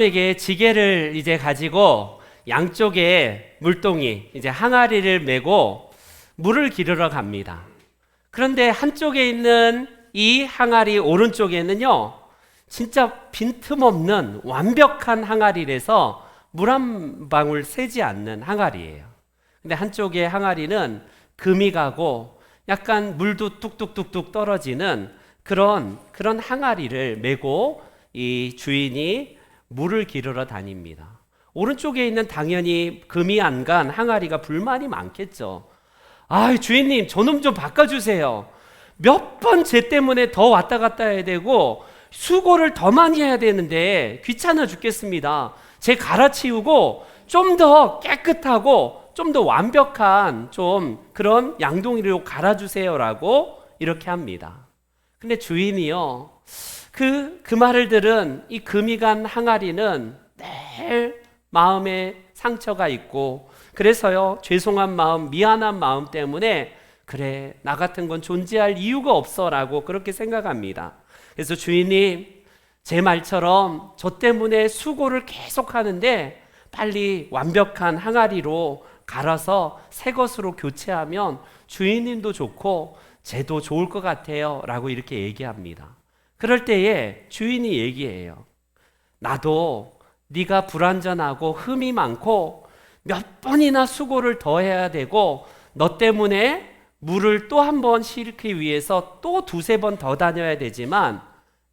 에게 지게를 이제 가지고 양쪽에 물동이 이제 항아리를 메고 물을 기르러 갑니다. 그런데 한쪽에 있는 이 항아리 오른쪽에는요, 진짜 빈틈없는 완벽한 항아리라서 물 한 방울 새지 않는 항아리예요. 근데 한쪽의 항아리는 금이 가고 약간 물도 뚝뚝뚝뚝 떨어지는 그런 항아리를 메고 이 주인이 물을 기르러 다닙니다. 오른쪽에 있는 당연히 금이 안 간 항아리가 불만이 많겠죠. 아, 주인님, 저놈 좀 바꿔주세요. 몇 번 쟤 때문에 더 왔다 갔다 해야 되고 수고를 더 많이 해야 되는데 귀찮아 죽겠습니다. 쟤 갈아치우고 좀 더 깨끗하고 좀 더 완벽한 좀 그런 양동이로 갈아주세요라고 이렇게 합니다. 근데 주인이요, 그 말을 들은 이 금이 간 항아리는 늘 마음에 상처가 있고, 그래서요, 죄송한 마음, 미안한 마음 때문에 그래, 나 같은 건 존재할 이유가 없어 라고 그렇게 생각합니다. 그래서 주인님, 제 말처럼 저 때문에 수고를 계속 하는데 빨리 완벽한 항아리로 갈아서 새 것으로 교체하면 주인님도 좋고 쟤도 좋을 것 같아요 라고 이렇게 얘기합니다. 그럴 때에 주인이 얘기해요. 나도 네가 불완전하고 흠이 많고 몇 번이나 수고를 더 해야 되고 너 때문에 물을 또 한 번 싣기 위해서 또 두세 번 더 다녀야 되지만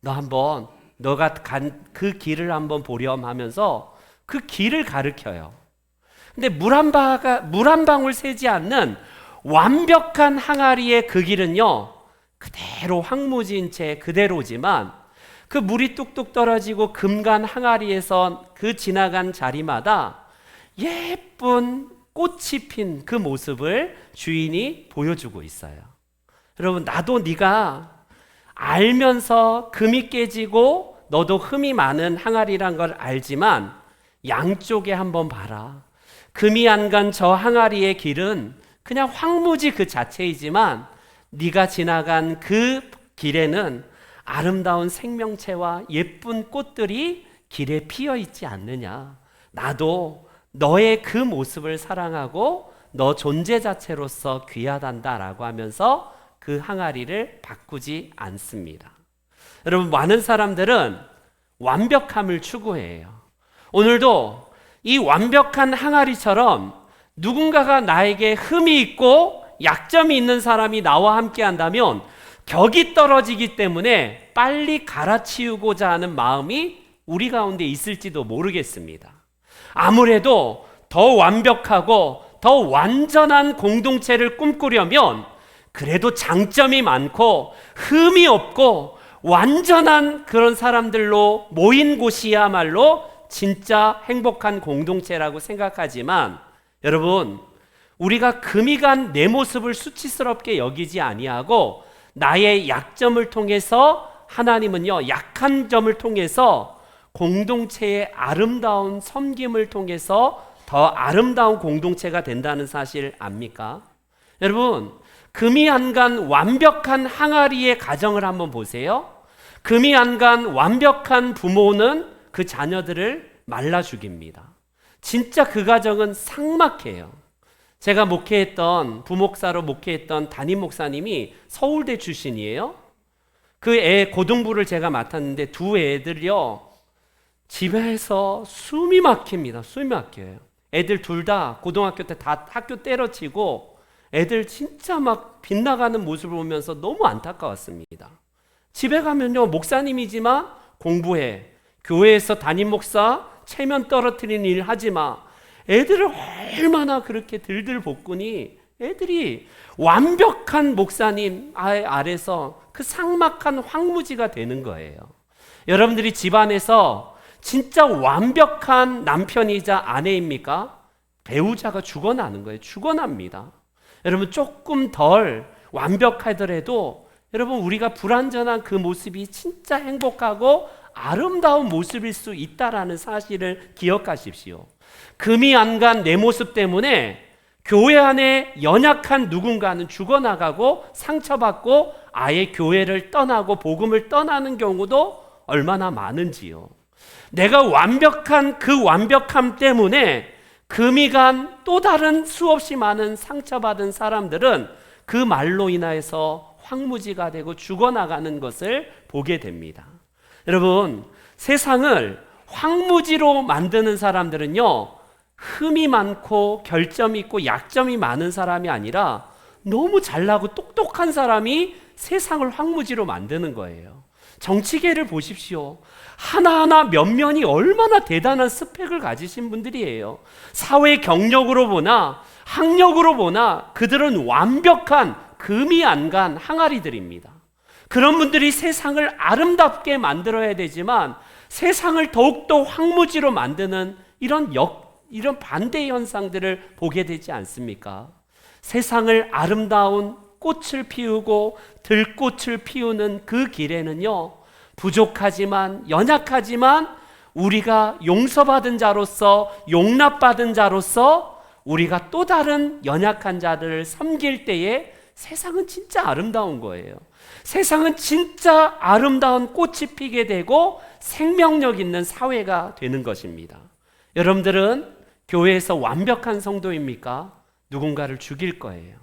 너 한번 너가 간 그 길을 한번 보렴 하면서 그 길을 가르쳐요. 근데 물 한 방울 새지 않는 완벽한 항아리의 그 길은요, 그대로 황무지인 채 그대로지만 그 물이 뚝뚝 떨어지고 금간 항아리에서 그 지나간 자리마다 예쁜 꽃이 핀 그 모습을 주인이 보여주고 있어요. 여러분, 나도 네가 알면서 금이 깨지고 너도 흠이 많은 항아리란 걸 알지만 양쪽에 한번 봐라. 금이 안 간 저 항아리의 길은 그냥 황무지 그 자체이지만 네가 지나간 그 길에는 아름다운 생명체와 예쁜 꽃들이 길에 피어 있지 않느냐. 나도 너의 그 모습을 사랑하고 너 존재 자체로서 귀하단다라고 하면서 그 항아리를 바꾸지 않습니다. 여러분, 많은 사람들은 완벽함을 추구해요. 오늘도 이 완벽한 항아리처럼 누군가가 나에게 흠이 있고 약점이 있는 사람이 나와 함께 한다면 격이 떨어지기 때문에 빨리 갈아치우고자 하는 마음이 우리 가운데 있을지도 모르겠습니다. 아무래도 더 완벽하고 더 완전한 공동체를 꿈꾸려면 그래도 장점이 많고 흠이 없고 완전한 그런 사람들로 모인 곳이야말로 진짜 행복한 공동체라고 생각하지만, 여러분, 우리가 금이 간 내 모습을 수치스럽게 여기지 아니하고 나의 약점을 통해서 하나님은요, 약한 점을 통해서 공동체의 아름다운 섬김을 통해서 더 아름다운 공동체가 된다는 사실 압니까? 여러분, 금이 안 간 완벽한 항아리의 가정을 한번 보세요. 금이 안 간 완벽한 부모는 그 자녀들을 말라 죽입니다. 진짜 그 가정은 삭막해요. 제가 부목사로 목회했던 담임 목사님이 서울대 출신이에요. 그 애 고등부를 제가 맡았는데 두 애들이요, 집에서 숨이 막힙니다. 숨이 막혀요. 애들 둘 다 고등학교 때 다 학교 때려치고 애들 진짜 막 빗나가는 모습을 보면서 너무 안타까웠습니다. 집에 가면요, 목사님이지만 공부해. 교회에서 담임 목사 체면 떨어뜨리는 일 하지 마. 애들을 얼마나 그렇게 들들 볶으니 애들이 완벽한 목사님 아래서 그 삭막한 황무지가 되는 거예요. 여러분들이 집안에서 진짜 완벽한 남편이자 아내입니까? 배우자가 죽어나는 거예요. 죽어납니다. 여러분, 조금 덜 완벽하더라도 여러분, 우리가 불완전한 그 모습이 진짜 행복하고 아름다운 모습일 수 있다라는 사실을 기억하십시오. 금이 안 간 내 모습 때문에 교회 안에 연약한 누군가는 죽어나가고 상처받고 아예 교회를 떠나고 복음을 떠나는 경우도 얼마나 많은지요. 내가 완벽한 그 완벽함 때문에 금이 간 또 다른 수없이 많은 상처받은 사람들은 그 말로 인하여서 황무지가 되고 죽어나가는 것을 보게 됩니다. 여러분, 세상을 황무지로 만드는 사람들은요, 흠이 많고 결점이 있고 약점이 많은 사람이 아니라 너무 잘나고 똑똑한 사람이 세상을 황무지로 만드는 거예요. 정치계를 보십시오. 하나하나 면면이 얼마나 대단한 스펙을 가지신 분들이에요. 사회 경력으로 보나 학력으로 보나 그들은 완벽한 금이 안 간 항아리들입니다. 그런 분들이 세상을 아름답게 만들어야 되지만 세상을 더욱더 황무지로 만드는 이런 반대 현상들을 보게 되지 않습니까? 세상을 아름다운 꽃을 피우고 들꽃을 피우는 그 길에는요, 부족하지만 연약하지만 우리가 용서받은 자로서 용납받은 자로서 우리가 또 다른 연약한 자들을 섬길 때에 세상은 진짜 아름다운 거예요. 세상은 진짜 아름다운 꽃이 피게 되고 생명력 있는 사회가 되는 것입니다. 여러분들은 교회에서 완벽한 성도입니까? 누군가를 죽일 거예요.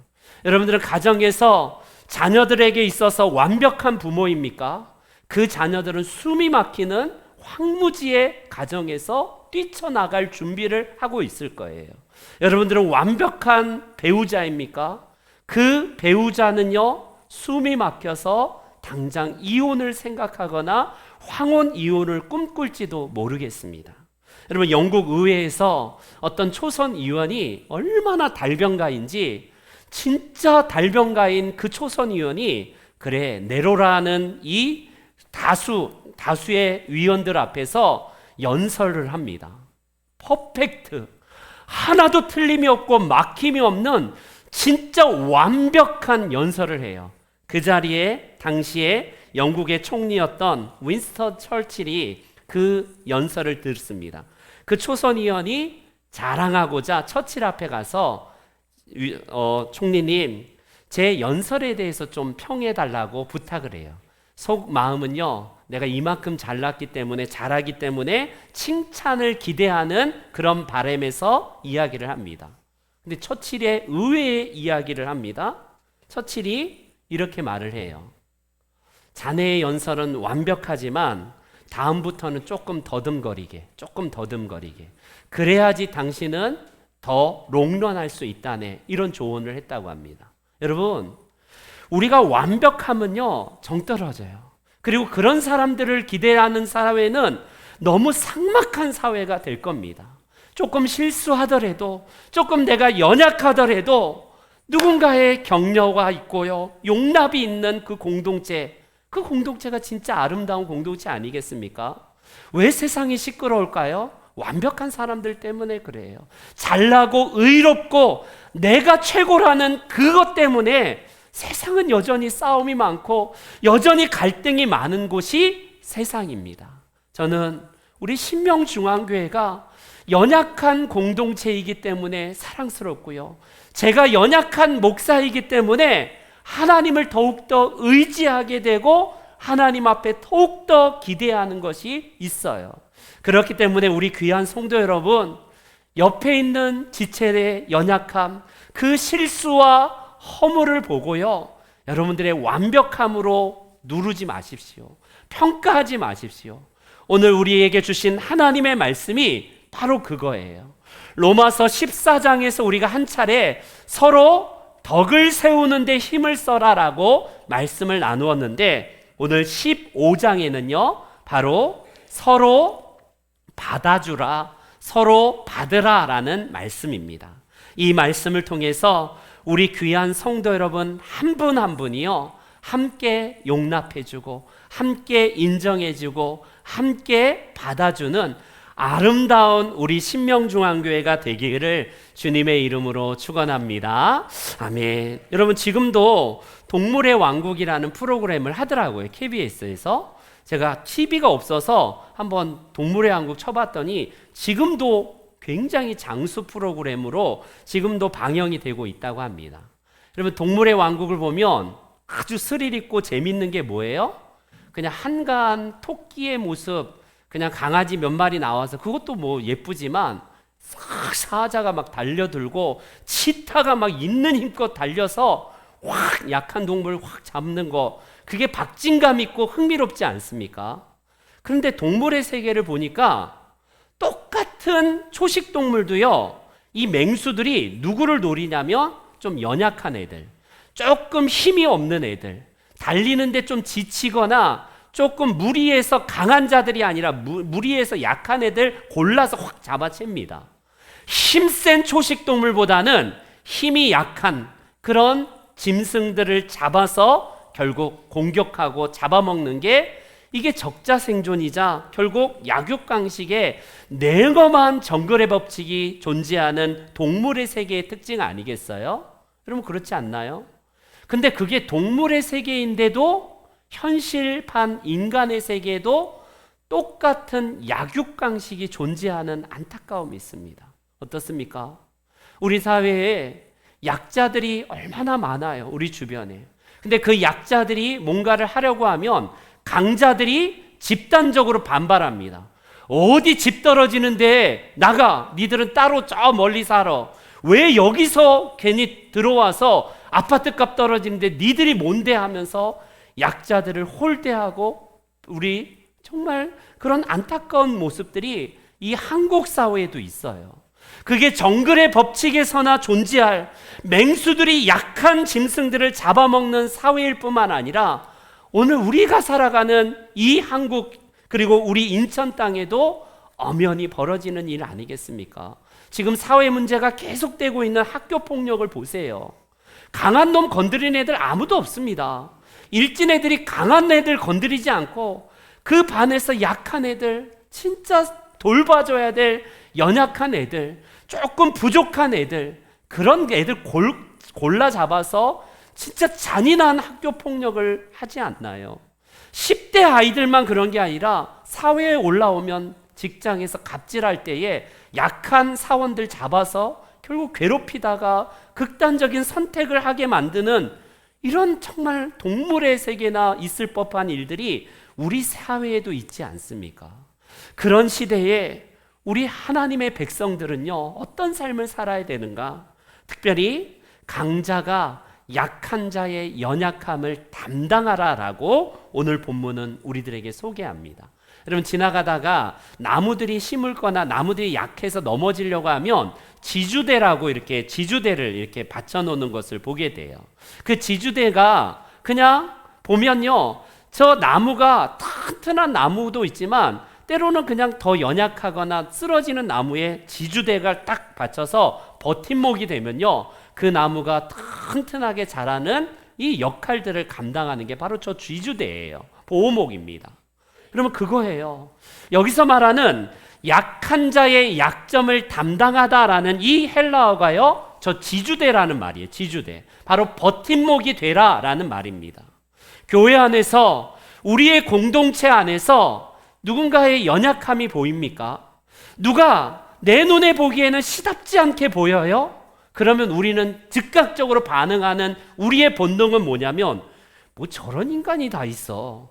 여러분들은 가정에서 자녀들에게 있어서 완벽한 부모입니까? 그 자녀들은 숨이 막히는 황무지의 가정에서 뛰쳐나갈 준비를 하고 있을 거예요. 여러분들은 완벽한 배우자입니까? 그 배우자는요, 숨이 막혀서 당장 이혼을 생각하거나 황혼 이혼을 꿈꿀지도 모르겠습니다. 여러분, 영국 의회에서 어떤 초선 의원이 얼마나 달변가인지, 진짜 달변가인 그 초선 의원이 그래 네로라는 이 다수의 위원들 앞에서 연설을 합니다. 퍼펙트, 하나도 틀림이 없고 막힘이 없는 진짜 완벽한 연설을 해요. 그 자리에 당시에 영국의 총리였던 윈스턴 처칠이 그 연설을 듣습니다. 그 초선 의원이 자랑하고자 처칠 앞에 가서 총리님, 제 연설에 대해서 좀 평해달라고 부탁을 해요. 속 마음은요, 내가 이만큼 잘났기 때문에 잘하기 때문에 칭찬을 기대하는 그런 바람에서 이야기를 합니다. 근데 처칠의 의외의 이야기를 합니다. 처칠이 이렇게 말을 해요. 자네의 연설은 완벽하지만 다음부터는 조금 더듬거리게. 그래야지 당신은 더 롱런할 수 있다네. 이런 조언을 했다고 합니다. 여러분, 우리가 완벽하면요, 정 떨어져요. 그리고 그런 사람들을 기대하는 사회는 너무 삭막한 사회가 될 겁니다. 조금 실수하더라도, 조금 내가 연약하더라도 누군가의 격려가 있고요, 용납이 있는 그 공동체가 진짜 아름다운 공동체 아니겠습니까? 왜 세상이 시끄러울까요? 완벽한 사람들 때문에 그래요. 잘나고 의롭고 내가 최고라는 그것 때문에 세상은 여전히 싸움이 많고 여전히 갈등이 많은 곳이 세상입니다. 저는 우리 신명중앙교회가 연약한 공동체이기 때문에 사랑스럽고요, 제가 연약한 목사이기 때문에 하나님을 더욱더 의지하게 되고 하나님 앞에 더욱더 기대하는 것이 있어요. 그렇기 때문에 우리 귀한 성도 여러분, 옆에 있는 지체의 연약함, 그 실수와 허물을 보고요, 여러분들의 완벽함으로 누르지 마십시오. 평가하지 마십시오. 오늘 우리에게 주신 하나님의 말씀이 바로 그거예요. 로마서 14장에서 우리가 한 차례 서로 덕을 세우는 데 힘을 써라라고 말씀을 나누었는데, 오늘 15장에는요 바로 서로 받아주라, 서로 받으라라는 말씀입니다. 이 말씀을 통해서 우리 귀한 성도 여러분 한 분 한 분이요, 함께 용납해주고 함께 인정해주고 함께 받아주는 아름다운 우리 신명중앙교회가 되기를 주님의 이름으로 축원합니다. 아멘. 여러분, 지금도 동물의 왕국이라는 프로그램을 하더라고요, KBS에서. 제가 TV가 없어서 한번 동물의 왕국 쳐봤더니 지금도 굉장히 장수 프로그램으로 지금도 방영이 되고 있다고 합니다. 여러분, 동물의 왕국을 보면 아주 스릴 있고 재밌는 게 뭐예요? 그냥 한가한 토끼의 모습, 그냥 강아지 몇 마리 나와서 그것도 뭐 예쁘지만 싹 사자가 막 달려들고 치타가 막 있는 힘껏 달려서 확 약한 동물을 확 잡는 거, 그게 박진감 있고 흥미롭지 않습니까? 그런데 동물의 세계를 보니까 똑같은 초식 동물도요, 이 맹수들이 누구를 노리냐면 좀 연약한 애들, 조금 힘이 없는 애들, 달리는데 좀 지치거나 조금 무리해서 강한 자들이 아니라 무리해서 약한 애들 골라서 확 잡아챕니다. 힘센 초식 동물보다는 힘이 약한 그런 짐승들을 잡아서 결국 공격하고 잡아먹는 게, 이게 적자생존이자 결국 약육강식의 냉엄한 정글의 법칙이 존재하는 동물의 세계의 특징 아니겠어요? 여러분 그렇지 않나요? 근데 그게 동물의 세계인데도 현실판 인간의 세계에도 똑같은 약육강식이 존재하는 안타까움이 있습니다. 어떻습니까? 우리 사회에 약자들이 얼마나 많아요, 우리 주변에. 근데 그 약자들이 뭔가를 하려고 하면 강자들이 집단적으로 반발합니다. 어디 집 떨어지는데 나가, 니들은 따로 저 멀리 살아. 왜 여기서 괜히 들어와서 아파트값 떨어지는데 니들이 뭔데 하면서 약자들을 홀대하고, 우리 정말 그런 안타까운 모습들이 이 한국 사회에도 있어요. 그게 정글의 법칙에서나 존재할 맹수들이 약한 짐승들을 잡아먹는 사회일 뿐만 아니라 오늘 우리가 살아가는 이 한국, 그리고 우리 인천 땅에도 엄연히 벌어지는 일 아니겠습니까? 지금 사회 문제가 계속되고 있는 학교 폭력을 보세요. 강한 놈 건드린 애들 아무도 없습니다. 일진 애들이 강한 애들 건드리지 않고 그 반에서 약한 애들, 진짜 돌봐줘야 될 연약한 애들, 조금 부족한 애들, 그런 애들 골라 잡아서 진짜 잔인한 학교 폭력을 하지 않나요? 10대 아이들만 그런 게 아니라 사회에 올라오면 직장에서 갑질할 때에 약한 사원들 잡아서 결국 괴롭히다가 극단적인 선택을 하게 만드는, 이런 정말 동물의 세계나 있을 법한 일들이 우리 사회에도 있지 않습니까? 그런 시대에 우리 하나님의 백성들은요, 어떤 삶을 살아야 되는가? 특별히 강자가 약한 자의 연약함을 담당하라라고 오늘 본문은 우리들에게 소개합니다. 여러분 지나가다가 나무들이 시물거나 나무들이 약해서 넘어지려고 하면 지주대라고 이렇게 지주대를 이렇게 받쳐놓는 것을 보게 돼요. 그 지주대가 그냥 보면요, 저 나무가 튼튼한 나무도 있지만 때로는 그냥 더 연약하거나 쓰러지는 나무에 지주대가 딱 받쳐서 버팀목이 되면요, 그 나무가 튼튼하게 자라는 이 역할들을 감당하는 게 바로 저 지주대예요. 보호목입니다. 그러면 그거예요. 여기서 말하는 약한 자의 약점을 담당하다라는 이 헬라어가요, 저 지주대라는 말이에요. 지주대. 바로 버팀목이 되라라는 말입니다. 교회 안에서, 우리의 공동체 안에서 누군가의 연약함이 보입니까? 누가 내 눈에 보기에는 시답지 않게 보여요? 그러면 우리는 즉각적으로 반응하는 우리의 본능은 뭐냐면, 뭐 저런 인간이 다 있어.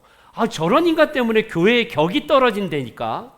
저런 인간 때문에 교회의 격이 떨어진다니까.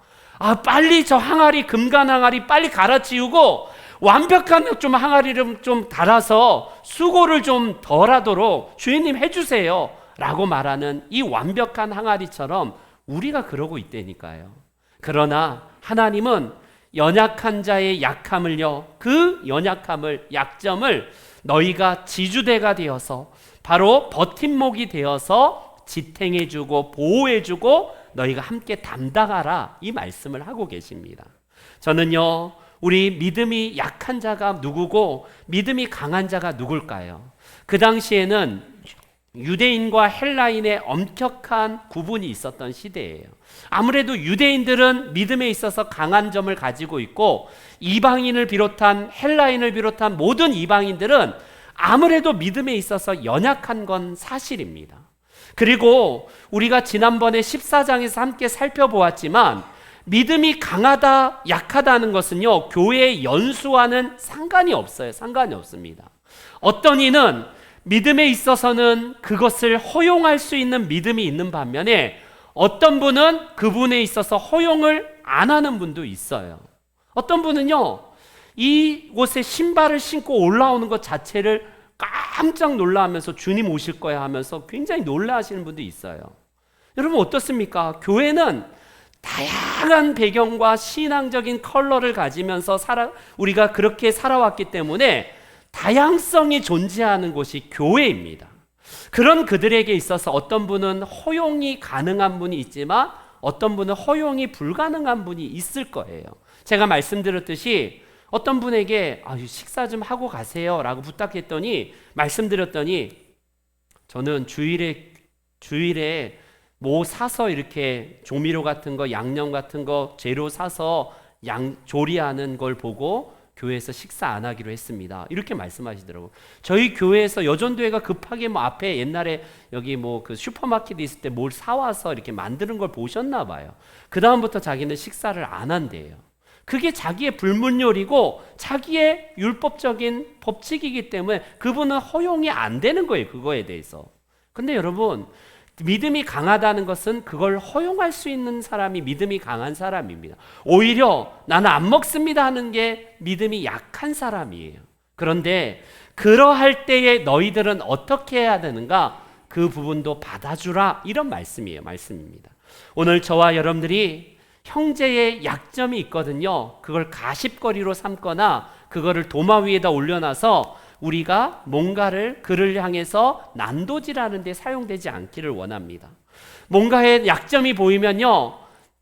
빨리 저 항아리, 금간 항아리 빨리 갈아치우고 완벽한 좀 항아리를 좀 달아서 수고를 좀 덜하도록 주인님 해주세요 라고 말하는 이 완벽한 항아리처럼 우리가 그러고 있다니까요. 그러나 하나님은 연약한 자의 약함을요, 그 연약함을, 약점을 너희가 지주대가 되어서 바로 버팀목이 되어서 지탱해주고 보호해주고 너희가 함께 담당하라, 이 말씀을 하고 계십니다. 저는요, 우리 믿음이 약한 자가 누구고 믿음이 강한 자가 누굴까요? 그 당시에는 유대인과 헬라인의 엄격한 구분이 있었던 시대예요. 아무래도 유대인들은 믿음에 있어서 강한 점을 가지고 있고, 이방인을 비롯한, 헬라인을 비롯한 모든 이방인들은 아무래도 믿음에 있어서 연약한 건 사실입니다. 그리고 우리가 지난번에 14장에서 함께 살펴보았지만 믿음이 강하다, 약하다는 것은요, 교회의 연수와는 상관이 없어요. 상관이 없습니다. 어떤 이는 믿음에 있어서는 그것을 허용할 수 있는 믿음이 있는 반면에, 어떤 분은 그분에 있어서 허용을 안 하는 분도 있어요. 어떤 분은요, 이곳에 신발을 신고 올라오는 것 자체를 깜짝 놀라하면서 주님 오실 거야 하면서 굉장히 놀라하시는 분도 있어요. 여러분 어떻습니까? 교회는 다양한 배경과 신앙적인 컬러를 가지면서 우리가 그렇게 살아왔기 때문에 다양성이 존재하는 곳이 교회입니다. 그런 그들에게 있어서 어떤 분은 허용이 가능한 분이 있지만 어떤 분은 허용이 불가능한 분이 있을 거예요. 제가 말씀드렸듯이 어떤 분에게 식사 좀 하고 가세요 라고 부탁했더니 말씀드렸더니 저는 주일에 뭐 사서 이렇게 조미료 같은 거 양념 같은 거 재료 사서 조리하는 걸 보고 교회에서 식사 안 하기로 했습니다. 이렇게 말씀하시더라고요. 저희 교회에서 여전도회가 급하게 앞에 옛날에 여기 그 슈퍼마켓이 있을 때 뭘 사와서 이렇게 만드는 걸 보셨나 봐요. 그 다음부터 자기는 식사를 안 한대요. 그게 자기의 불문율이고 자기의 율법적인 법칙이기 때문에 그분은 허용이 안 되는 거예요. 그거에 대해서. 근데 여러분 믿음이 강하다는 것은 그걸 허용할 수 있는 사람이 믿음이 강한 사람입니다. 오히려 나는 안 먹습니다 하는 게 믿음이 약한 사람이에요. 그런데 그러할 때에 너희들은 어떻게 해야 되는가? 그 부분도 받아주라 이런 말씀입니다. 오늘 저와 여러분들이 형제의 약점이 있거든요. 그걸 가십거리로 삼거나 그거를 도마 위에다 올려놔서 우리가 뭔가를 그를 향해서 난도질하는 데 사용되지 않기를 원합니다. 뭔가의 약점이 보이면요,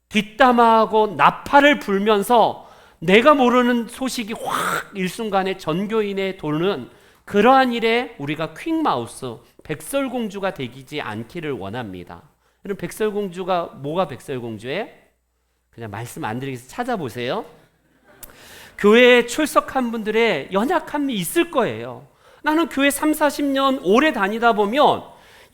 뒷담화하고 나팔을 불면서 내가 모르는 소식이 확 일순간에 전교인에 도는 그러한 일에 우리가 퀵마우스, 백설공주가 되지 않기를 원합니다. 여러분 백설공주가 뭐가 백설공주예요? 그냥 말씀 안 드리겠습니다. 찾아보세요. 교회에 출석한 분들의 연약함이 있을 거예요. 나는 교회 30-40년 오래 다니다 보면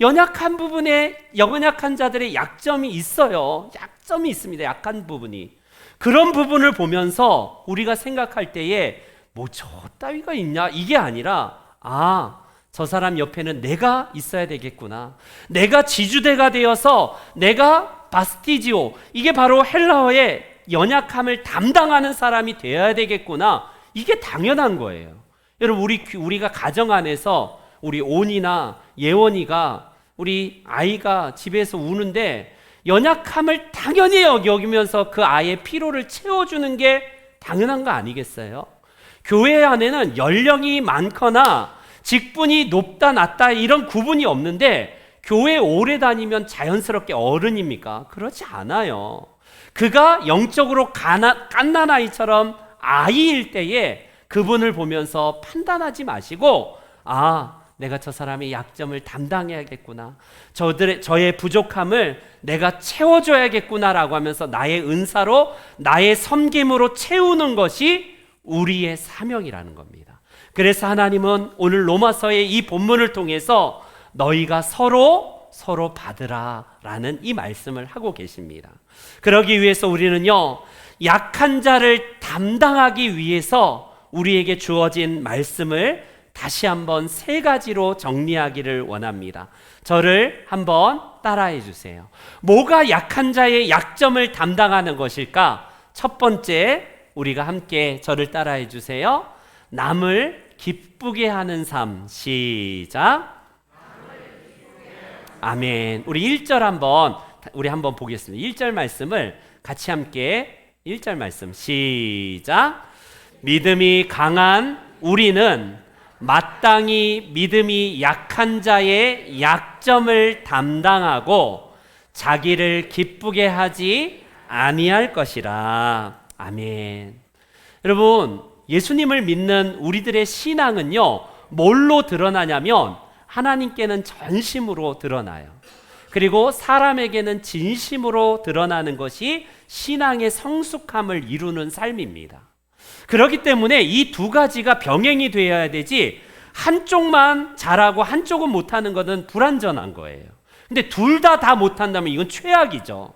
연약한 자들의 약점이 있어요. 약점이 있습니다. 약한 부분이. 그런 부분을 보면서 우리가 생각할 때에 저 따위가 있냐? 이게 아니라 저 사람 옆에는 내가 있어야 되겠구나. 내가 지주대가 되어서 내가 바스티지오, 이게 바로 헬라어의 연약함을 담당하는 사람이 되어야 되겠구나. 이게 당연한 거예요. 여러분 우리가 가정 안에서 우리 온이나 예원이가 우리 아이가 집에서 우는데 연약함을 당연히 여기면서 그 아이의 피로를 채워주는 게 당연한 거 아니겠어요? 교회 안에는 연령이 많거나 직분이 높다 낮다 이런 구분이 없는데 교회 오래 다니면 자연스럽게 어른입니까? 그렇지 않아요. 그가 영적으로 갓난아이처럼 아이일 때에 그분을 보면서 판단하지 마시고 내가 저 사람의 약점을 담당해야겠구나. 저의 부족함을 내가 채워줘야겠구나라고 하면서 나의 은사로 나의 섬김으로 채우는 것이 우리의 사명이라는 겁니다. 그래서 하나님은 오늘 로마서의 이 본문을 통해서 너희가 서로 받으라 라는 이 말씀을 하고 계십니다. 그러기 위해서 우리는요, 약한 자를 담당하기 위해서 우리에게 주어진 말씀을 다시 한번 3가지로 정리하기를 원합니다. 저를 한번 따라해 주세요. 뭐가 약한 자의 약점을 담당하는 것일까? 첫 번째, 우리가 함께 저를 따라해 주세요. 남을 기쁘게 하는 삶. 시작. 아멘. 우리 1절 한번 보겠습니다. 1절 말씀을 같이 함께 1절 말씀 시작. 믿음이 강한 우리는 마땅히 믿음이 약한 자의 약점을 담당하고 자기를 기쁘게 하지 아니할 것이라. 아멘. 여러분, 예수님을 믿는 우리들의 신앙은요, 뭘로 드러나냐면 하나님께는 전심으로 드러나요. 그리고 사람에게는 진심으로 드러나는 것이 신앙의 성숙함을 이루는 삶입니다. 그렇기 때문에 이 2가지가 병행이 되어야 되지 한쪽만 잘하고 한쪽은 못하는 것은 불완전한 거예요. 근데 둘 다 못한다면 이건 최악이죠.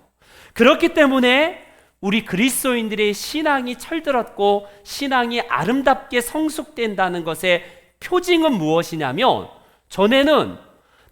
그렇기 때문에 우리 그리스도인들의 신앙이 철들었고 신앙이 아름답게 성숙된다는 것의 표징은 무엇이냐면 전에는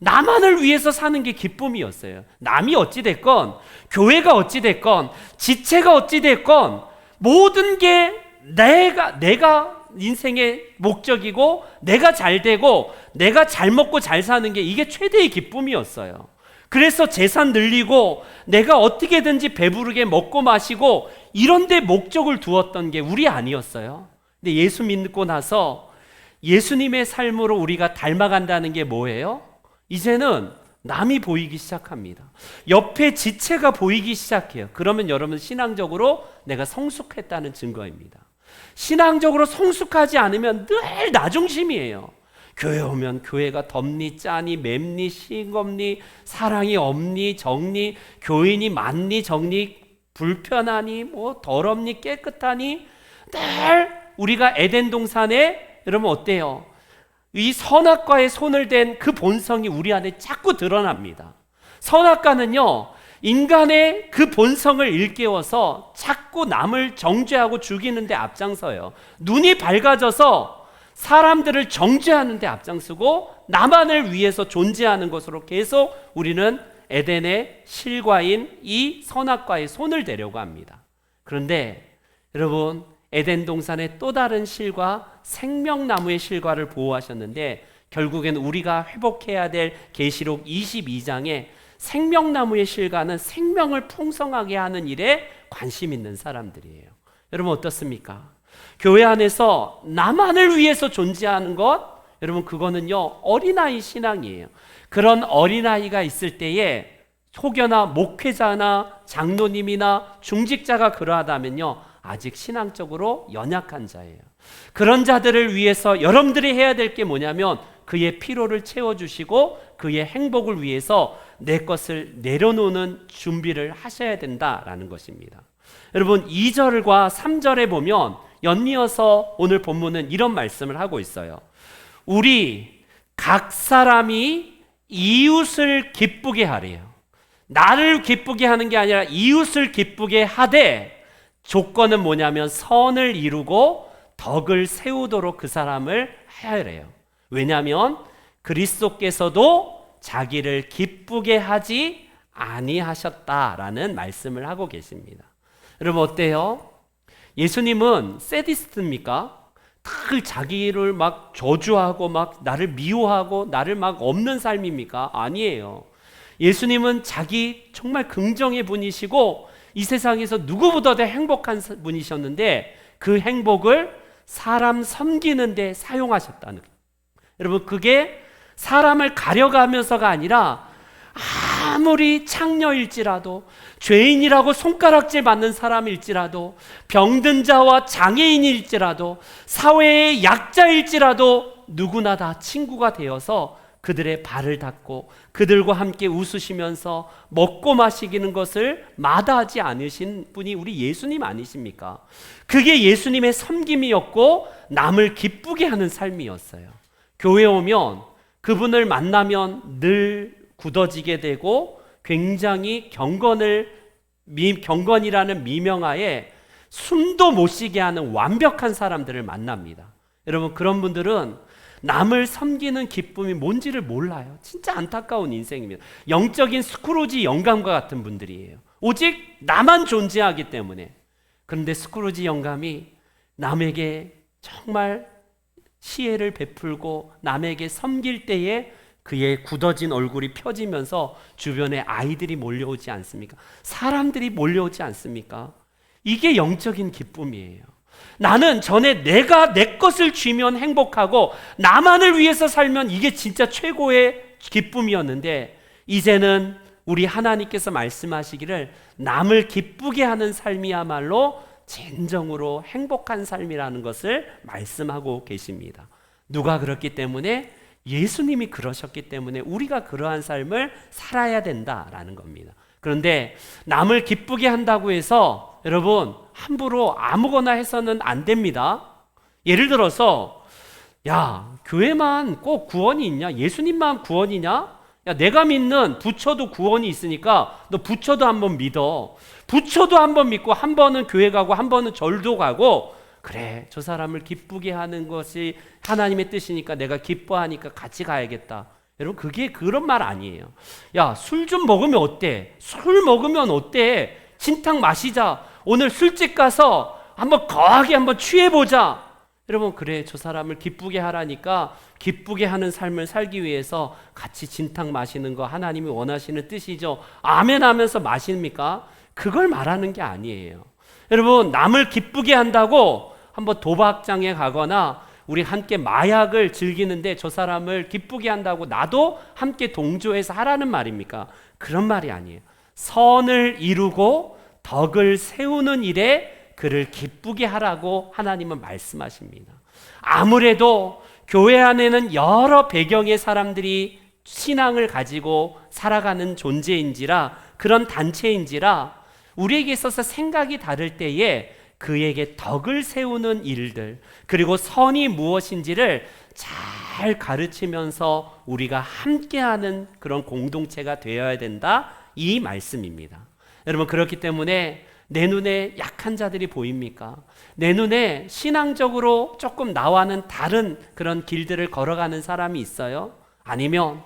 나만을 위해서 사는 게 기쁨이었어요. 남이 어찌됐건, 교회가 어찌됐건, 지체가 어찌됐건, 모든 게 내가 인생의 목적이고, 내가 잘 되고, 내가 잘 먹고 잘 사는 게 이게 최대의 기쁨이었어요. 그래서 재산 늘리고, 내가 어떻게든지 배부르게 먹고 마시고, 이런 데 목적을 두었던 게 우리 아니었어요. 근데 예수 믿고 나서 예수님의 삶으로 우리가 닮아간다는 게 뭐예요? 이제는 남이 보이기 시작합니다. 옆에 지체가 보이기 시작해요. 그러면 여러분 신앙적으로 내가 성숙했다는 증거입니다. 신앙적으로 성숙하지 않으면 늘 나중심이에요. 교회 오면 교회가 덥니 짜니 맵니 싱겁니 사랑이 없니 적니 교인이 많니 적니 불편하니 뭐 더럽니 깨끗하니 늘 우리가 에덴 동산에 여러분 어때요? 이 선악과에 손을 댄 그 본성이 우리 안에 자꾸 드러납니다. 선악과는요, 인간의 그 본성을 일깨워서 자꾸 남을 정죄하고 죽이는 데 앞장서요. 눈이 밝아져서 사람들을 정죄하는 데 앞장서고 나만을 위해서 존재하는 것으로 계속 우리는 에덴의 실과인 이 선악과에 손을 대려고 합니다. 그런데 여러분, 에덴 동산의 또 다른 실과 생명나무의 실과를 보호하셨는데 결국엔 우리가 회복해야 될 계시록 22장에 생명나무의 실과는 생명을 풍성하게 하는 일에 관심 있는 사람들이에요. 여러분 어떻습니까? 교회 안에서 나만을 위해서 존재하는 것, 여러분 그거는요 어린아이 신앙이에요. 그런 어린아이가 있을 때에 혹여나 목회자나 장로님이나 중직자가 그러하다면요 아직 신앙적으로 연약한 자예요. 그런 자들을 위해서 여러분들이 해야 될 게 뭐냐면 그의 피로를 채워주시고 그의 행복을 위해서 내 것을 내려놓는 준비를 하셔야 된다라는 것입니다. 여러분 2절과 3절에 보면 연이어서 오늘 본문은 이런 말씀을 하고 있어요. 우리 각 사람이 이웃을 기쁘게 하래요. 나를 기쁘게 하는 게 아니라 이웃을 기쁘게 하되 조건은 뭐냐면 선을 이루고 덕을 세우도록 그 사람을 하래요. 왜냐하면 그리스도께서도 자기를 기쁘게 하지 아니하셨다라는 말씀을 하고 계십니다. 여러분 어때요? 예수님은 세디스트입니까? 늘 자기를 막 저주하고 막 나를 미워하고 나를 막 없는 삶입니까? 아니에요. 예수님은 자기 정말 긍정의 분이시고 이 세상에서 누구보다 더 행복한 분이셨는데 그 행복을 사람 섬기는 데 사용하셨다는 거예요. 여러분 그게 사람을 가려가면서가 아니라 아무리 창녀일지라도 죄인이라고 손가락질 받는 사람일지라도 병든 자와 장애인일지라도 사회의 약자일지라도 누구나 다 친구가 되어서 그들의 발을 닦고 그들과 함께 웃으시면서 먹고 마시기는 것을 마다하지 않으신 분이 우리 예수님 아니십니까? 그게 예수님의 섬김이었고 남을 기쁘게 하는 삶이었어요. 교회 오면 그분을 만나면 늘 굳어지게 되고 굉장히 경건이라는 미명하에 숨도 못 쉬게 하는 완벽한 사람들을 만납니다. 여러분 그런 분들은 남을 섬기는 기쁨이 뭔지를 몰라요. 진짜 안타까운 인생입니다. 영적인 스크루지 영감과 같은 분들이에요. 오직 나만 존재하기 때문에. 그런데 스크루지 영감이 남에게 정말 시혜를 베풀고 남에게 섬길 때에 그의 굳어진 얼굴이 펴지면서 주변에 아이들이 몰려오지 않습니까? 사람들이 몰려오지 않습니까? 이게 영적인 기쁨이에요. 나는 전에 내가 내 것을 쥐면 행복하고 나만을 위해서 살면 이게 진짜 최고의 기쁨이었는데 이제는 우리 하나님께서 말씀하시기를 남을 기쁘게 하는 삶이야말로 진정으로 행복한 삶이라는 것을 말씀하고 계십니다. 누가 그렇기 때문에? 예수님이 그러셨기 때문에 우리가 그러한 삶을 살아야 된다라는 겁니다. 그런데 남을 기쁘게 한다고 해서 여러분 함부로 아무거나 해서는 안 됩니다. 예를 들어서 야 교회만 꼭 구원이 있냐? 예수님만 구원이냐? 야 내가 믿는 부처도 구원이 있으니까 너 부처도 한번 믿어. 부처도 한번 믿고 한 번은 교회 가고 한 번은 절도 가고 그래 저 사람을 기쁘게 하는 것이 하나님의 뜻이니까 내가 기뻐하니까 같이 가야겠다. 여러분, 그게 그런 말 아니에요. 야, 술 좀 먹으면 어때? 술 먹으면 어때? 진탕 마시자. 오늘 술집 가서 한번 거하게 한번 취해보자. 여러분, 그래, 저 사람을 기쁘게 하라니까 기쁘게 하는 삶을 살기 위해서 같이 진탕 마시는 거 하나님이 원하시는 뜻이죠. 아멘 하면서 마십니까? 그걸 말하는 게 아니에요. 여러분, 남을 기쁘게 한다고 한번 도박장에 가거나 우리 함께 마약을 즐기는데 저 사람을 기쁘게 한다고 나도 함께 동조해서 하라는 말입니까? 그런 말이 아니에요. 선을 이루고 덕을 세우는 일에 그를 기쁘게 하라고 하나님은 말씀하십니다. 아무래도 교회 안에는 여러 배경의 사람들이 신앙을 가지고 살아가는 존재인지라, 그런 단체인지라 우리에게 있어서 생각이 다를 때에 그에게 덕을 세우는 일들, 그리고 선이 무엇인지를 잘 가르치면서 우리가 함께하는 그런 공동체가 되어야 된다, 이 말씀입니다. 여러분, 그렇기 때문에 내 눈에 약한 자들이 보입니까? 내 눈에 신앙적으로 조금 나와는 다른 그런 길들을 걸어가는 사람이 있어요? 아니면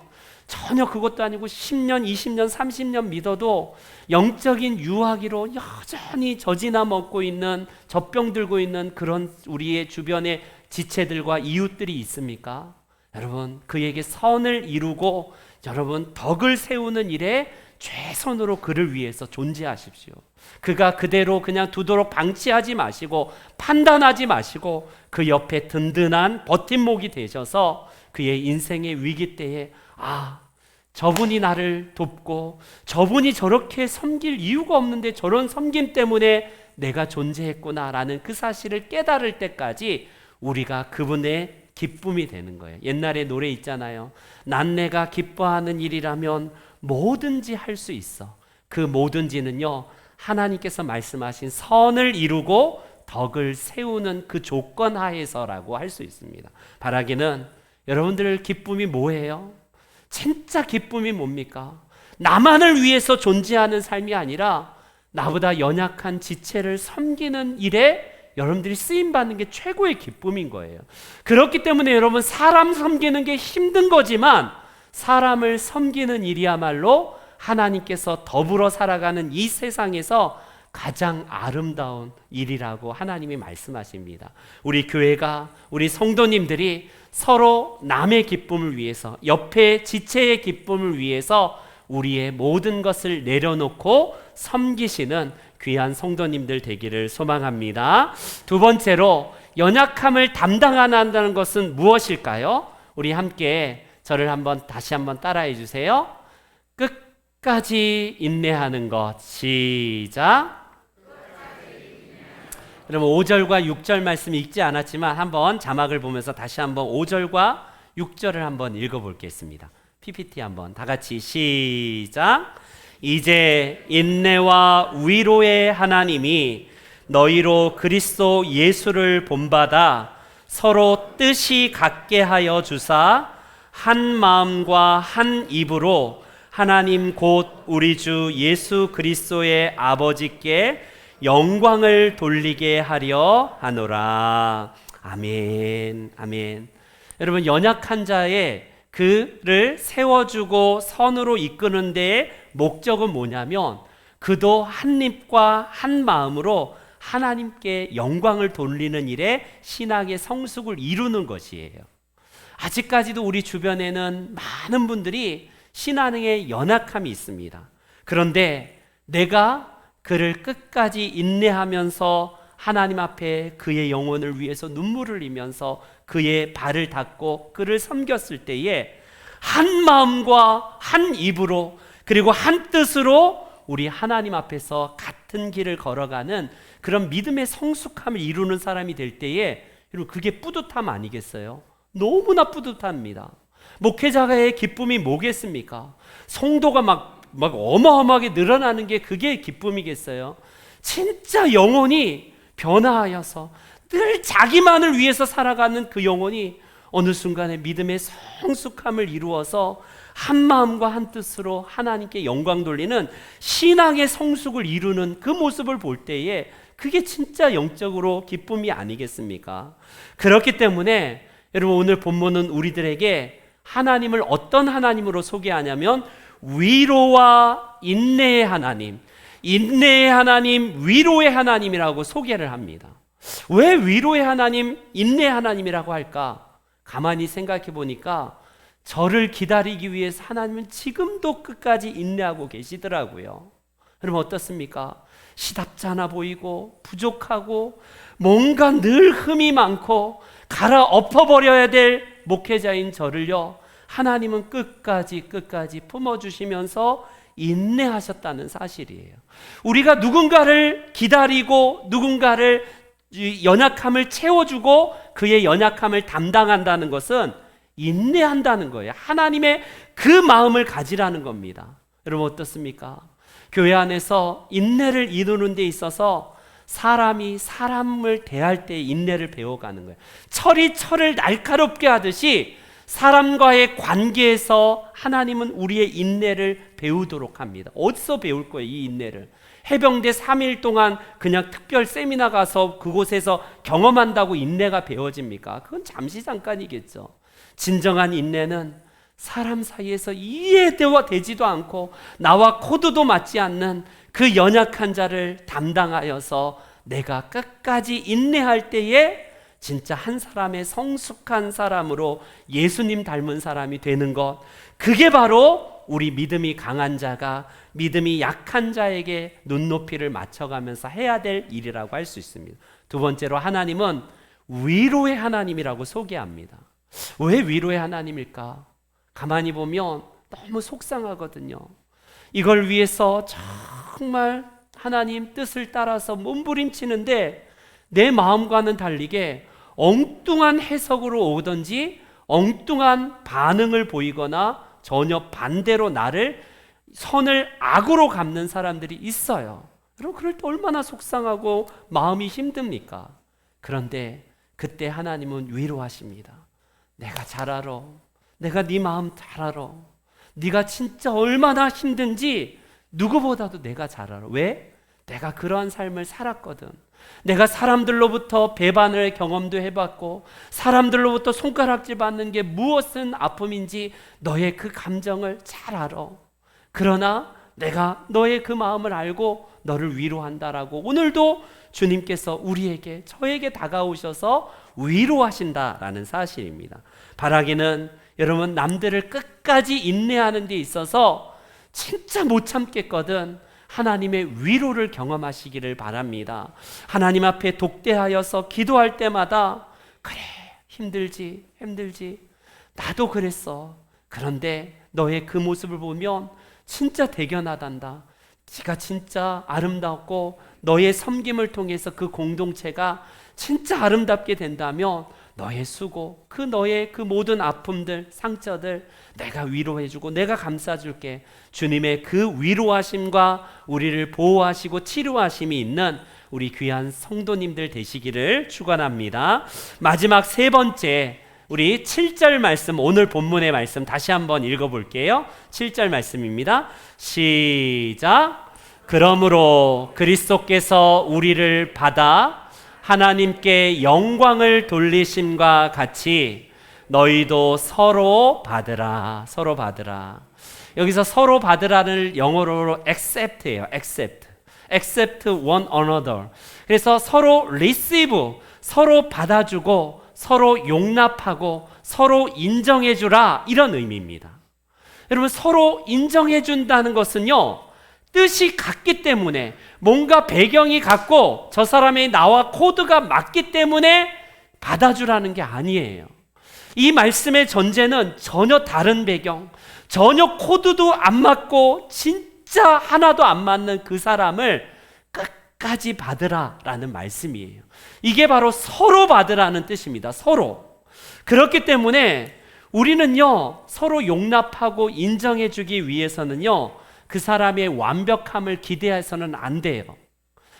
전혀 그것도 아니고 10년, 20년, 30년 믿어도 영적인 유아기로 여전히 젖이나 먹고 있는, 젖병 들고 있는 그런 우리의 주변의 지체들과 이웃들이 있습니까? 여러분, 그에게 선을 이루고 여러분 덕을 세우는 일에 최선으로 그를 위해서 존재하십시오. 그가 그대로 그냥 두도록 방치하지 마시고 판단하지 마시고 그 옆에 든든한 버팀목이 되셔서 그의 인생의 위기 때에 저분이 나를 돕고 저분이 저렇게 섬길 이유가 없는데 저런 섬김 때문에 내가 존재했구나라는 그 사실을 깨달을 때까지 우리가 그분의 기쁨이 되는 거예요. 옛날에 노래 있잖아요. 난 내가 기뻐하는 일이라면 뭐든지 할 수 있어. 그 뭐든지는요, 하나님께서 말씀하신 선을 이루고 덕을 세우는 그 조건 하에서라고 할 수 있습니다. 바라기는 여러분들 기쁨이 뭐예요? 진짜 기쁨이 뭡니까? 나만을 위해서 존재하는 삶이 아니라 나보다 연약한 지체를 섬기는 일에 여러분들이 쓰임받는 게 최고의 기쁨인 거예요. 그렇기 때문에 여러분, 사람 섬기는 게 힘든 거지만 사람을 섬기는 일이야말로 하나님께서 더불어 살아가는 이 세상에서 가장 아름다운 일이라고 하나님이 말씀하십니다. 우리 교회가, 우리 성도님들이 서로 남의 기쁨을 위해서, 옆에 지체의 기쁨을 위해서 우리의 모든 것을 내려놓고 섬기시는 귀한 성도님들 되기를 소망합니다. 두 번째로, 연약함을 담당한다는 것은 무엇일까요? 우리 함께 저를 다시 한번 따라해 주세요. 끝까지 인내하는 것. 시작. 여러분, 5절과 6절 말씀 읽지 않았지만 한번 자막을 보면서 다시 한번 5절과 6절을 한번 읽어보겠습니다. PPT 한번 다 같이 시작. 이제 인내와 위로의 하나님이 너희로 그리스도 예수를 본받아 서로 뜻이 같게 하여 주사 한 마음과 한 입으로 하나님 곧 우리 주 예수 그리스도의 아버지께 영광을 돌리게 하려 하노라. 아멘. 아멘. 여러분, 연약한 자의 그를 세워주고 선으로 이끄는 데의 목적은 뭐냐면 그도 한 입과 한 마음으로 하나님께 영광을 돌리는 일에 신학의 성숙을 이루는 것이에요. 아직까지도 우리 주변에는 많은 분들이 신앙에 연약함이 있습니다. 그런데 내가 그를 끝까지 인내하면서 하나님 앞에 그의 영혼을 위해서 눈물을 흘리면서 그의 발을 닦고 그를 섬겼을 때에 한 마음과 한 입으로 그리고 한 뜻으로 우리 하나님 앞에서 같은 길을 걸어가는 그런 믿음의 성숙함을 이루는 사람이 될 때에 여러분, 그게 뿌듯함 아니겠어요? 너무나 뿌듯합니다. 목회자의 기쁨이 뭐겠습니까? 성도가 막 어마어마하게 늘어나는 게 그게 기쁨이겠어요? 진짜 영혼이 변화하여서 늘 자기만을 위해서 살아가는 그 영혼이 어느 순간에 믿음의 성숙함을 이루어서 한 마음과 한 뜻으로 하나님께 영광 돌리는 신앙의 성숙을 이루는 그 모습을 볼 때에 그게 진짜 영적으로 기쁨이 아니겠습니까? 그렇기 때문에 여러분, 오늘 본문은 우리들에게 하나님을 어떤 하나님으로 소개하냐면 위로와 인내의 하나님, 인내의 하나님, 위로의 하나님이라고 소개를 합니다. 왜 위로의 하나님, 인내의 하나님이라고 할까? 가만히 생각해 보니까 저를 기다리기 위해서 하나님은 지금도 끝까지 인내하고 계시더라고요. 여러분 어떻습니까? 시답잖아 보이고 부족하고 뭔가 늘 흠이 많고 갈아엎어버려야 될 목회자인 저를요, 하나님은 끝까지 품어주시면서 인내하셨다는 사실이에요. 우리가 누군가를 기다리고 누군가를 연약함을 채워주고 그의 연약함을 담당한다는 것은 인내한다는 거예요. 하나님의 그 마음을 가지라는 겁니다. 여러분 어떻습니까? 교회 안에서 인내를 이루는 데 있어서 사람이 사람을 대할 때 인내를 배워가는 거예요. 철이 철을 날카롭게 하듯이 사람과의 관계에서 하나님은 우리의 인내를 배우도록 합니다. 어디서 배울 거예요, 이 인내를? 해병대 3일 동안 그냥 특별 세미나 가서 그곳에서 경험한다고 인내가 배워집니까? 그건 잠시 잠깐이겠죠. 진정한 인내는 사람 사이에서 이해되지도 않고 나와 코드도 맞지 않는 그 연약한 자를 담당하여서 내가 끝까지 인내할 때에 진짜 한 사람의 성숙한 사람으로 예수님 닮은 사람이 되는 것, 그게 바로 우리 믿음이 강한 자가 믿음이 약한 자에게 눈높이를 맞춰가면서 해야 될 일이라고 할 수 있습니다. 두 번째로 하나님은 위로의 하나님이라고 소개합니다. 왜 위로의 하나님일까? 가만히 보면 너무 속상하거든요. 이걸 위해서 정말 하나님 뜻을 따라서 몸부림치는데 내 마음과는 달리게 엉뚱한 해석으로 오든지 엉뚱한 반응을 보이거나 전혀 반대로 나를 선을 악으로 갚는 사람들이 있어요. 여러분 그럴 때 얼마나 속상하고 마음이 힘듭니까? 그런데 그때 하나님은 위로하십니다. 내가 잘 알아. 내가 네 마음 잘 알아. 네가 진짜 얼마나 힘든지 누구보다도 내가 잘 알아. 왜? 내가 그러한 삶을 살았거든. 내가 사람들로부터 배반을 경험도 해봤고 사람들로부터 손가락질 받는 게 무엇은 아픔인지 너의 그 감정을 잘 알아. 그러나 내가 너의 그 마음을 알고 너를 위로한다라고 오늘도 주님께서 우리에게 저에게 다가오셔서 위로하신다라는 사실입니다. 바라기는 여러분 남들을 끝까지 인내하는 데 있어서 진짜 못 참겠거든 하나님의 위로를 경험하시기를 바랍니다. 하나님 앞에 독대하여서 기도할 때마다 그래 힘들지 나도 그랬어. 그런데 너의 그 모습을 보면 진짜 대견하단다. 네가 진짜 아름답고 너의 섬김을 통해서 그 공동체가 진짜 아름답게 된다면 너의 수고, 너의 그 모든 아픔들, 상처들 내가 위로해주고 내가 감싸줄게. 주님의 그 위로하심과 우리를 보호하시고 치료하심이 있는 우리 귀한 성도님들 되시기를 축원합니다. 마지막 세 번째 우리 7절 말씀, 오늘 본문의 말씀 다시 한번 읽어볼게요. 7절 말씀입니다. 시작. 그러므로 그리스도께서 우리를 받아 하나님께 영광을 돌리심과 같이 너희도 서로 받으라. 서로 받으라. 여기서 서로 받으라를 영어로 accept예요. accept one another. 그래서 서로 receive, 서로 받아주고 서로 용납하고 서로 인정해주라, 이런 의미입니다. 여러분 서로 인정해준다는 것은요 뜻이 같기 때문에, 뭔가 배경이 같고 저 사람의 나와 코드가 맞기 때문에 받아주라는 게 아니에요. 이 말씀의 전제는 전혀 다른 배경, 전혀 코드도 안 맞고 진짜 하나도 안 맞는 그 사람을 끝까지 받으라라는 말씀이에요. 이게 바로 서로 받으라는 뜻입니다. 서로. 그렇기 때문에 우리는요 서로 용납하고 인정해주기 위해서는요 그 사람의 완벽함을 기대해서는 안 돼요.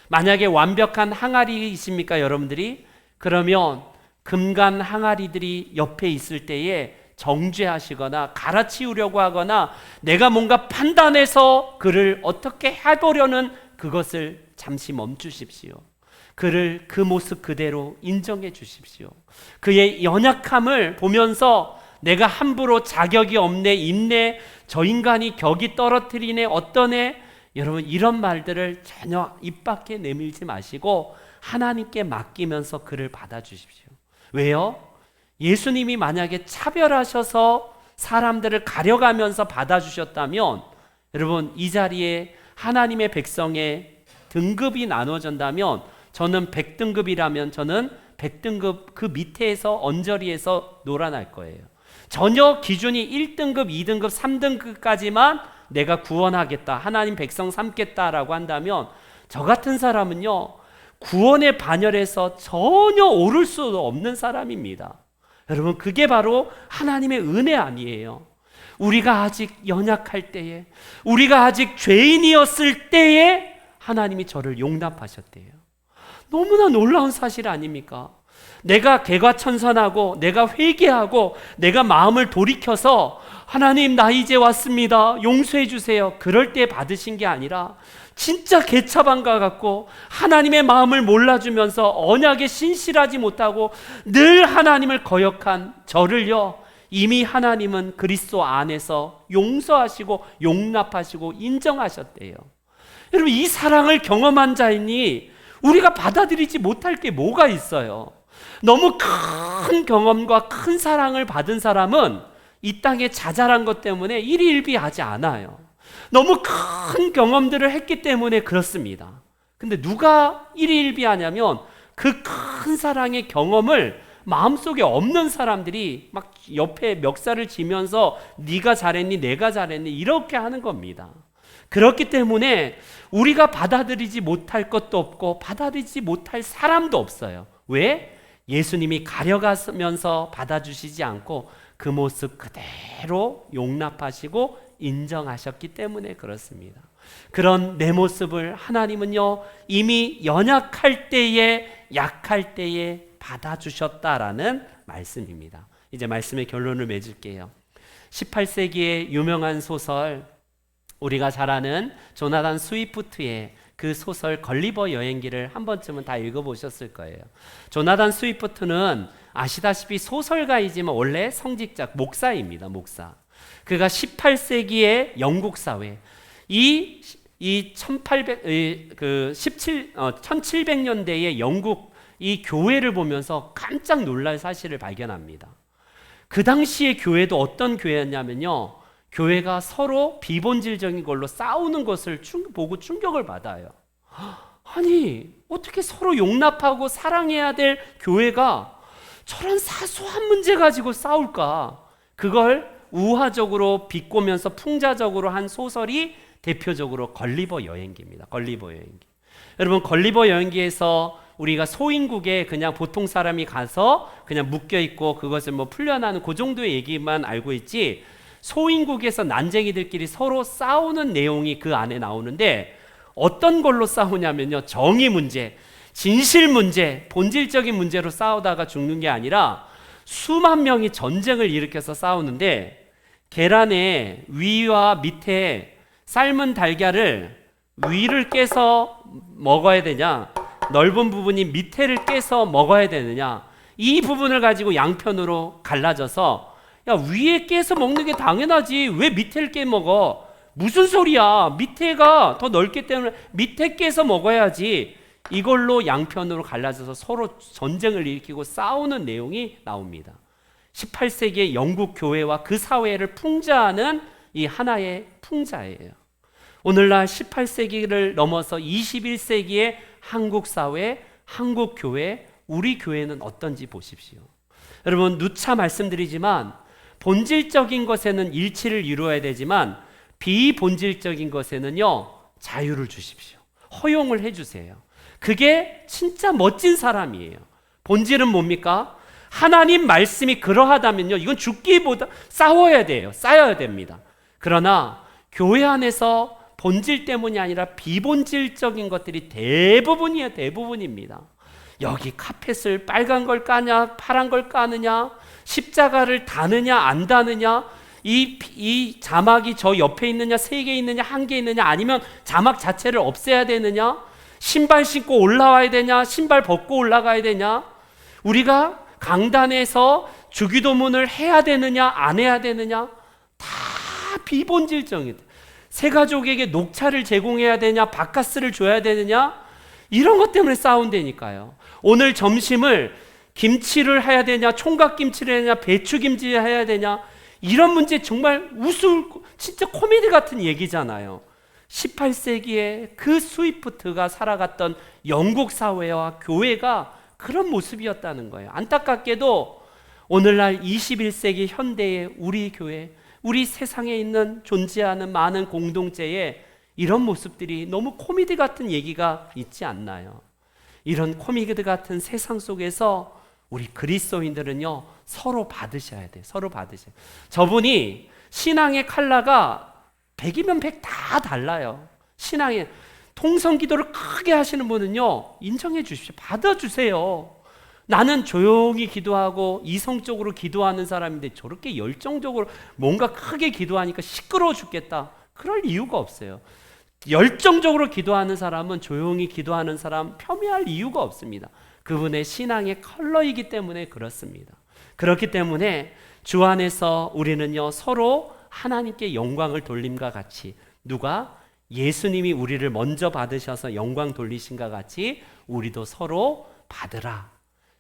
만약에 완벽한 항아리이십니까 여러분들이? 그러면 금간 항아리들이 옆에 있을 때에 정죄하시거나 갈아치우려고 하거나 내가 뭔가 판단해서 그를 어떻게 해보려는 그것을 잠시 멈추십시오. 그를 그 모습 그대로 인정해 주십시오. 그의 연약함을 보면서 내가 함부로 자격이 없네, 있네, 저 인간이 격이 떨어뜨리네, 어떠네. 여러분, 이런 말들을 전혀 입 밖에 내밀지 마시고 하나님께 맡기면서 그를 받아주십시오. 왜요? 예수님이 만약에 차별하셔서 사람들을 가려가면서 받아주셨다면, 여러분, 이 자리에 하나님의 백성의 등급이 나눠진다면, 저는 100등급이라면 저는 100등급 그 밑에서 언저리에서 놀아날 거예요. 전혀 기준이 1등급, 2등급, 3등급까지만 내가 구원하겠다, 하나님 백성 삼겠다라고 한다면, 저 같은 사람은요, 구원의 반열에서 전혀 오를 수 없는 사람입니다. 여러분, 그게 바로 하나님의 은혜 아니에요. 우리가 아직 연약할 때에, 우리가 아직 죄인이었을 때에 하나님이 저를 용납하셨대요. 너무나 놀라운 사실 아닙니까? 내가 개과천선하고 내가 회개하고 내가 마음을 돌이켜서 하나님, 나 이제 왔습니다, 용서해 주세요, 그럴 때 받으신 게 아니라 진짜 개차반과 같고 하나님의 마음을 몰라주면서 언약에 신실하지 못하고 늘 하나님을 거역한 저를요, 이미 하나님은 그리스도 안에서 용서하시고 용납하시고 인정하셨대요. 여러분, 이 사랑을 경험한 자이니 우리가 받아들이지 못할 게 뭐가 있어요? 너무 큰 경험과 큰 사랑을 받은 사람은 이 땅에 자잘한 것 때문에 일희일비하지 않아요. 너무 큰 경험들을 했기 때문에 그렇습니다. 근데 누가 일희일비하냐면 그 큰 사랑의 경험을 마음속에 없는 사람들이 막 옆에 멱살을 지면서 네가 잘했니, 내가 잘했니, 이렇게 하는 겁니다. 그렇기 때문에 우리가 받아들이지 못할 것도 없고 받아들이지 못할 사람도 없어요. 왜? 예수님이 가려가면서 받아주시지 않고 그 모습 그대로 용납하시고 인정하셨기 때문에 그렇습니다. 그런 내 모습을 하나님은요, 이미 연약할 때에, 약할 때에 받아주셨다라는 말씀입니다. 이제 말씀의 결론을 맺을게요. 18세기의 유명한 소설, 우리가 잘 아는 조나단 스위프트의 그 소설 걸리버 여행기를 한 번쯤은 다 읽어보셨을 거예요. 조나단 스위프트는 아시다시피 소설가이지만 원래 성직자, 목사입니다. 목사. 그가 18세기의 영국 사회, 이 1700년대의 영국 이 교회를 보면서 깜짝 놀랄 사실을 발견합니다. 그 당시의 교회도 어떤 교회였냐면요, 교회가 서로 비본질적인 걸로 싸우는 것을 보고 충격을 받아요. 아니, 어떻게 서로 용납하고 사랑해야 될 교회가 저런 사소한 문제 가지고 싸울까? 그걸 우화적으로 비꼬면서 풍자적으로 한 소설이 대표적으로 걸리버 여행기입니다. 걸리버 여행기. 여러분, 걸리버 여행기에서 우리가 소인국에 그냥 보통 사람이 가서 그냥 묶여 있고 그것을 뭐 풀려나는 그 정도의 얘기만 알고 있지, 소인국에서 난쟁이들끼리 서로 싸우는 내용이 그 안에 나오는데, 어떤 걸로 싸우냐면요, 정의 문제, 진실 문제, 본질적인 문제로 싸우다가 죽는 게 아니라 수만 명이 전쟁을 일으켜서 싸우는데, 계란의 위와 밑에 삶은 달걀을 위를 깨서 먹어야 되냐, 넓은 부분이 밑에를 깨서 먹어야 되느냐, 이 부분을 가지고 양편으로 갈라져서, 야, 위에 깨서 먹는 게 당연하지 왜 밑에를 깨 먹어? 무슨 소리야, 밑에가 더 넓기 때문에 밑에 깨서 먹어야지. 이걸로 양편으로 갈라져서 서로 전쟁을 일으키고 싸우는 내용이 나옵니다. 18세기의 영국 교회와 그 사회를 풍자하는 이 하나의 풍자예요. 오늘날 18세기를 넘어서 21세기의 한국 사회, 한국 교회, 우리 교회는 어떤지 보십시오. 여러분, 누차 말씀드리지만 본질적인 것에는 일치를 이루어야 되지만 비본질적인 것에는요, 자유를 주십시오. 허용을 해주세요. 그게 진짜 멋진 사람이에요. 본질은 뭡니까? 하나님 말씀이 그러하다면요, 이건 죽기보다 싸워야 돼요. 싸워야 됩니다. 그러나 교회 안에서 본질 때문이 아니라 비본질적인 것들이 대부분이에요. 대부분입니다. 여기 카펫을 빨간 걸 까냐, 파란 걸 까느냐, 십자가를 다느냐, 안 다느냐, 이 자막이 저 옆에 있느냐, 3개 있느냐, 1개 있느냐, 아니면 자막 자체를 없애야 되느냐, 신발 신고 올라와야 되냐, 신발 벗고 올라가야 되냐. 우리가 강단에서 주기도문을 해야 되느냐 안 해야 되느냐 다 비본질적이다. 새 가족에게 녹차를 제공해야 되냐 바카스를 줘야 되느냐 이런 것 때문에 싸운다니까요. 오늘 점심을 김치를 해야 되냐 총각김치를 해야 되냐 배추김치를 해야 되냐 이런 문제 정말 진짜 코미디 같은 얘기잖아요. 18세기에 그 스위프트가 살아갔던 영국 사회와 교회가 그런 모습이었다는 거예요. 안타깝게도 오늘날 21세기 현대의 우리 교회, 우리 세상에 있는 존재하는 많은 공동체에 이런 모습들이 너무 코미디 같은 얘기가 있지 않나요? 이런 코미디 같은 세상 속에서 우리 그리스도인들은요 서로 받으셔야 돼요. 서로 받으셔야 돼요. 저분이 신앙의 컬러가 100이면 100 다 달라요. 신앙의 통성기도를 크게 하시는 분은요 인정해 주십시오. 받아주세요. 나는 조용히 기도하고 이성적으로 기도하는 사람인데 저렇게 열정적으로 뭔가 크게 기도하니까 시끄러워 죽겠다. 그럴 이유가 없어요. 열정적으로 기도하는 사람은 조용히 기도하는 사람 폄훼할 이유가 없습니다. 그분의 신앙의 컬러이기 때문에 그렇습니다. 그렇기 때문에 주 안에서 우리는요 서로 하나님께 영광을 돌림과 같이 누가 예수님이 우리를 먼저 받으셔서 영광 돌리신과 같이 우리도 서로 받으라.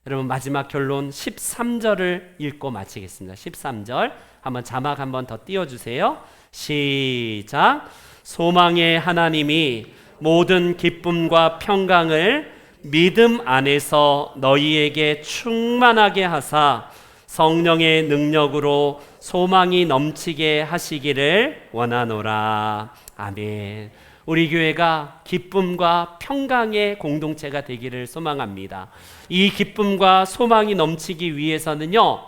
여러분 마지막 결론 13절을 읽고 마치겠습니다. 13절 한번 자막 한번 더 띄워주세요. 시작. 소망의 하나님이 모든 기쁨과 평강을 믿음 안에서 너희에게 충만하게 하사 성령의 능력으로 소망이 넘치게 하시기를 원하노라. 아멘. 우리 교회가 기쁨과 평강의 공동체가 되기를 소망합니다. 이 기쁨과 소망이 넘치기 위해서는요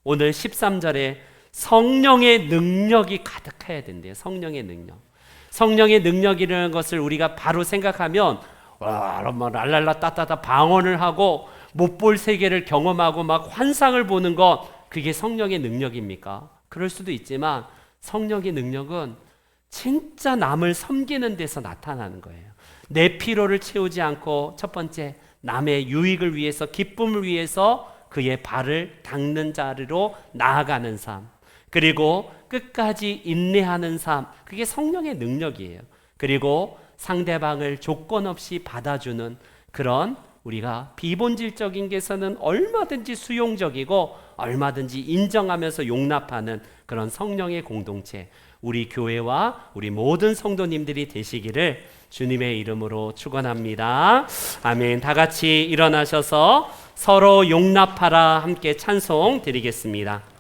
오늘 13절에 성령의 능력이 가득해야 된대요. 성령의 능력. 성령의 능력이라는 것을 우리가 바로 생각하면 랄랄라 따따다 방언을 하고 못 볼 세계를 경험하고 막 환상을 보는 것 그게 성령의 능력입니까? 그럴 수도 있지만 성령의 능력은 진짜 남을 섬기는 데서 나타나는 거예요. 내 피로를 채우지 않고 첫 번째 남의 유익을 위해서 기쁨을 위해서 그의 발을 닦는 자리로 나아가는 삶 그리고 끝까지 인내하는 삶 그게 성령의 능력이에요. 그리고 상대방을 조건 없이 받아주는 그런 우리가 비본질적인 게서는 얼마든지 수용적이고 얼마든지 인정하면서 용납하는 그런 성령의 공동체 우리 교회와 우리 모든 성도님들이 되시기를 주님의 이름으로 축원합니다. 아멘. 다 같이 일어나셔서 서로 용납하라 함께 찬송 드리겠습니다.